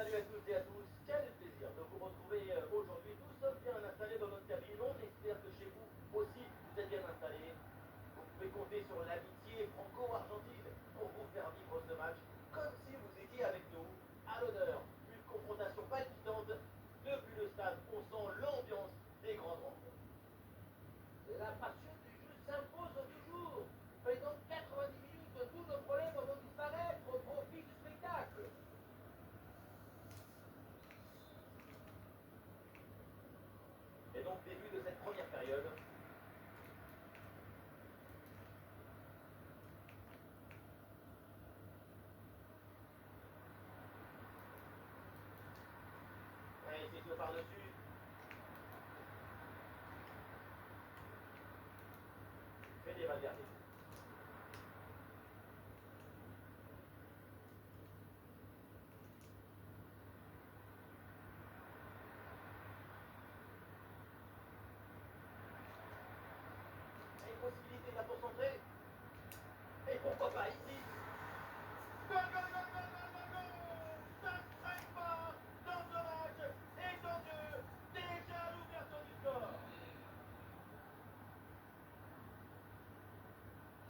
Salut à toutes et à tous, quel plaisir de vous retrouver aujourd'hui. Nous sommes bien installés dans notre cabine, on espère que chez vous aussi vous êtes bien installés. Vous pouvez compter sur l'amitié franco-argentine pour vous faire vivre ce match comme si vous étiez avec nous. À l'honneur, une confrontation palpitante. Depuis le stade, on sent l'ambiance des grandes rencontres. La passion du jeu s'impose toujours. Et dans 90 minutes, tous nos problèmes vont disparaître au profit du spectacle. Et donc, début de cette première période. Et c'est joué par-dessus. Fede Valverde. Et une possibilité là pour centrer. Et pourquoi pas ici. Gol, gol, gol, gol, gol, gol, gol. Ça ne traîne pas dans ce match. Et dans Dieu, déjà l'ouverture du score.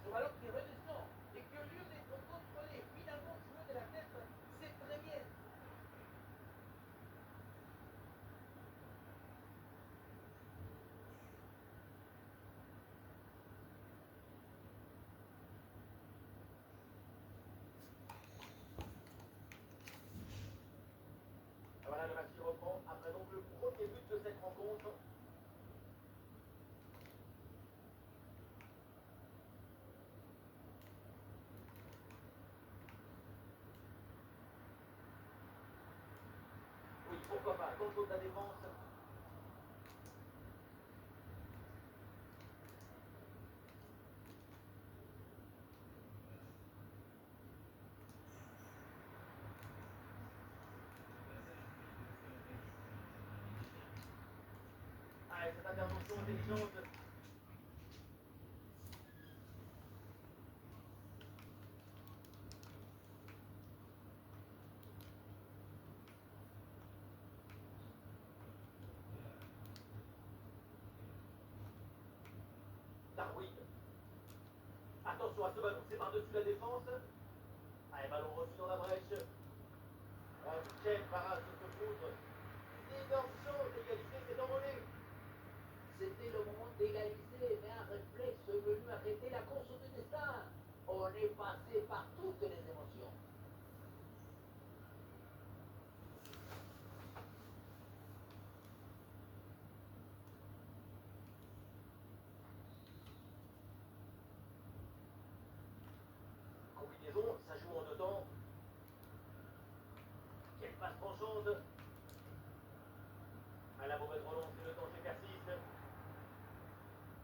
Ce ballon qui redescend et que lieu d'être contrôlé, finalement joué de la tête, c'est très bien. Voilà le match qui reprend après donc le premier but de cette rencontre. Oui, pourquoi pas, contrôle de la défense. Ah, et cette intervention intelligente. Darwin. Attention à ce ballon, c'est par-dessus la défense. Allez, ballon reçu dans la brèche. Quel parade de ce foudre. Une énorme chance d'égaliser, c'est envolé. C'était le moment d'égaliser, mais un réflexe venu arrêter la course du destin. On est passé par toutes les émotions. Combinaison, ça joue en deux temps. Quelle passe tranchante. À la mauvaise relance, et le danger persiste.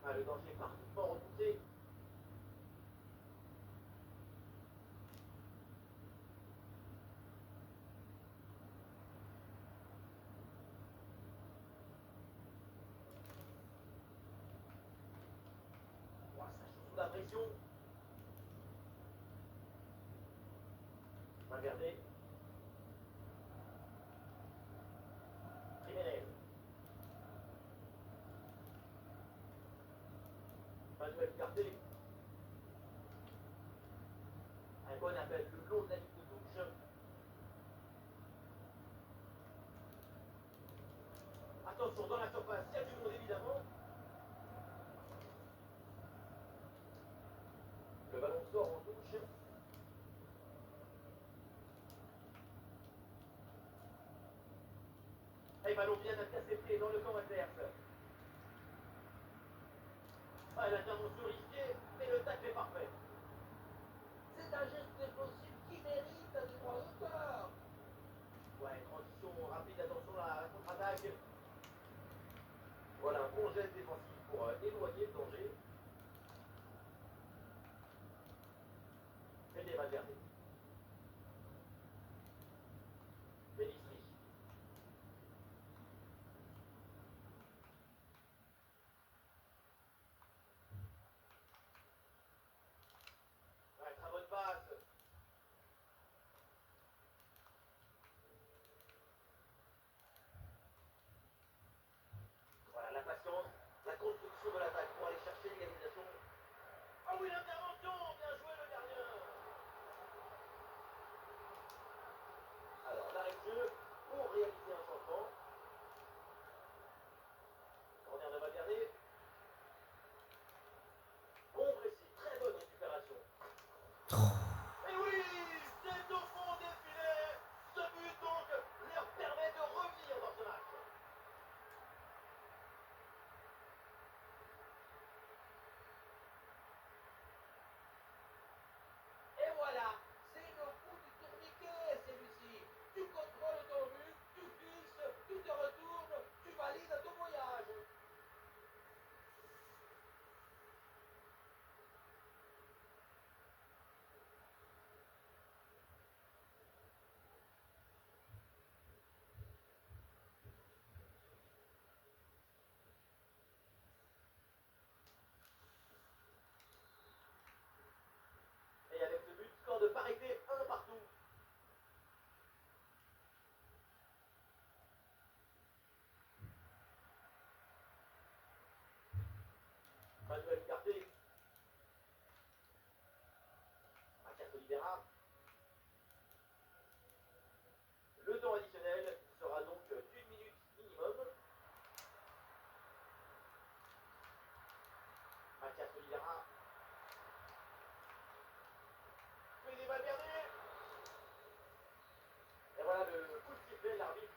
Ah, le danger parfaitement repoussé. Oh, ça joue sous la pression. Valverde. Jiménez. Manuel Carté. Un bon appel le long de la ligne de touche. Attention, dans la surface, il y a du monde évidemment. Le ballon sort en touche. Et ballon bien intercepté dans le camp adverse. Ah, l'intervention risquée, mais le tacle est parfait. C'est un geste défensif qui mérite un droit d'auteur. Ouais, transition rapide, attention à la contre-attaque. Voilà un bon geste défensif pour éloigner le danger. Fede Valverde. Pelistri. Ouais, très bonne passe. Et oui, c'est au fond des filets. Ce but donc leur permet de revenir dans ce match. Et voilà, c'est le coup du tourniquet celui-ci. Tu contrôles ton but, tu fixes, tu te retournes, tu valides ton voyage. Et avec ce but, score de parité, un partout. Manuel Ugarte, Mathias Oliveira. Le temps additionnel sera donc d'une minute minimum. Mathias Oliveira. Mais des balles perdues. Et voilà le coup de sifflet de l'arbitre.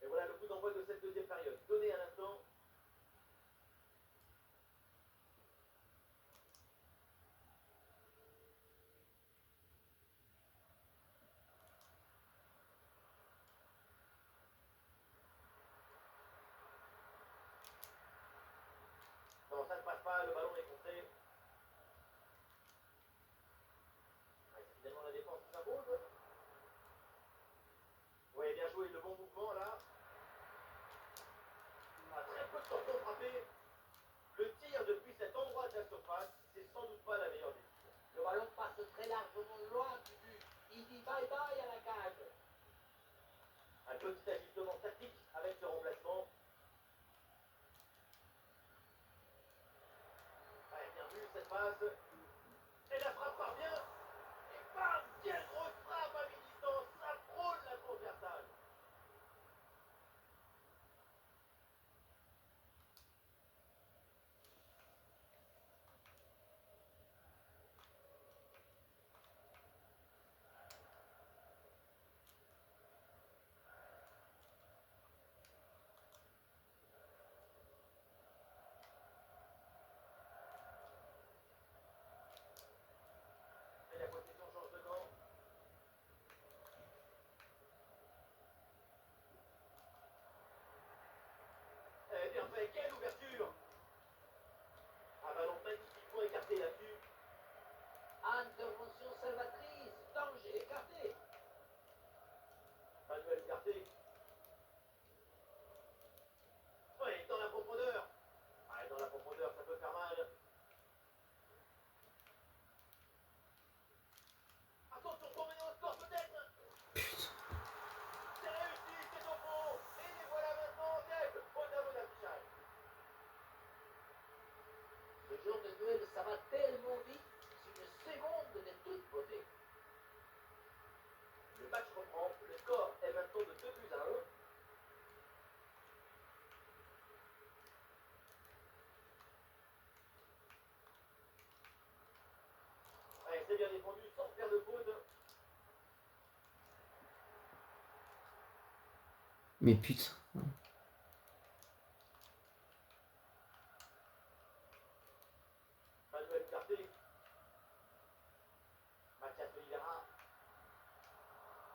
Et voilà le coup d'envoi de cette deuxième période. Donné à l'instant. Non, ça ne passe pas, le ballon est contré. Ah, c'est finalement la défense qui s'impose. Oui, bien joué, le bon mouvement là. Ah, très peu de temps pour frapper. Le tir depuis cet endroit de la surface, c'est sans doute pas la meilleure des tirs. Le ballon passe très largement loin du but. Il dit bye bye à la cage. Un petit ajustement tactique avec ce remplacement. Ouais, bien vu cette passe. Et la frappe part bien. Et bam, quelle grosse frappe à mi-distance. Ça frôle la transversale. Et la possession change de camp. Eh bien fait, quelle ouverture. Un ballon magnifiquement écarté là-dessus. Intervention salvatrice. Danger écarté. Manuel Ugarte. Oui, dans la profondeur. Ouais, dans la profondeur, ça peut faire mal. Attention pour mener au score peut-être. C'est réussi, c'est au fond. Et les voilà maintenant en tête au tableau d'affichage. Ce genre de duel, ça va tellement vite. Une seconde de toute beauté. Le match reprend. Le score est maintenant de 2 buts à 1. Ouais, c'est bien défendu sans faire de faute. Mais putain. Manuel Ugarte. Mathias Oliveira.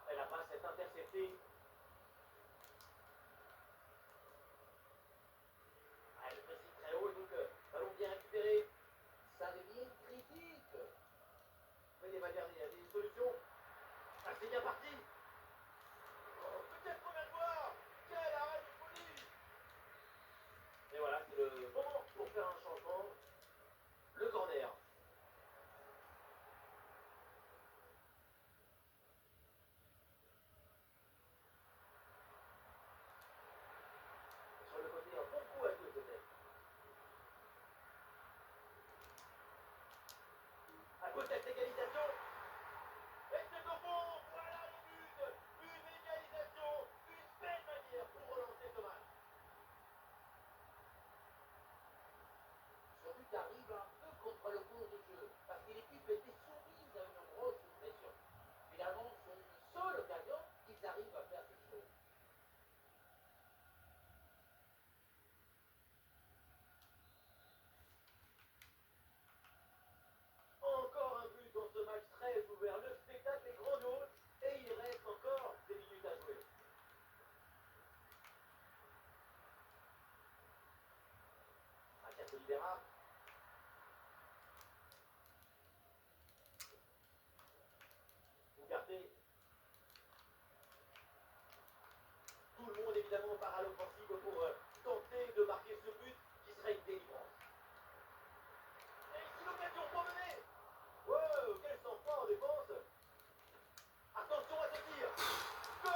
Et la passe est interceptée. Ah, le pressing très haut, donc ballon bien récupéré. Ça devient critique. Mais les Valverde, il y a des solutions. Ah, c'est bien parti. Oh, peut-être qu'on va le voir. Quel arrêt du Oliveira. Ugarte. Tout le monde évidemment part à l'offensive pour tenter de marquer ce but qui serait une délivrance. Et ici l'occasion pour mener. Wow, quel sang-froid en défense. Attention à ce tir. Goal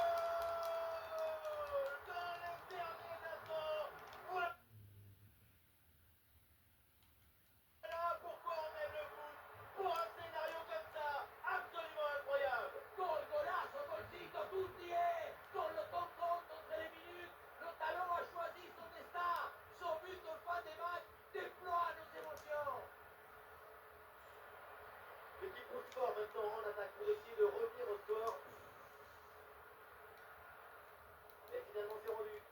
dans les derniers instants. Voilà pourquoi on aime le foot. Pour un scénario comme ça, absolument incroyable. Gol, golazo, golcito, tutti con le temps compte entre les minutes. Le talent a choisi son destin. Son but de fin des matchs déploie nos émotions. L'équipe pousse fort maintenant en attaque pour essayer de revenir au score. Mais finalement c'est rendu.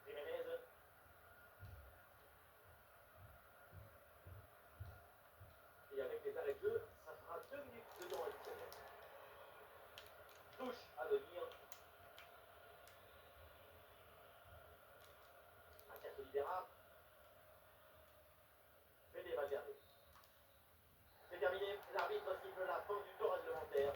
Jiménez. Et avec les arrêts de jeu, ça fera 2 minutes de temps additionnel. Touche à venir. Mathias Oliveira. Fede Valverde. C'est terminé. L'arbitre siffle la fin du temps réglementaire.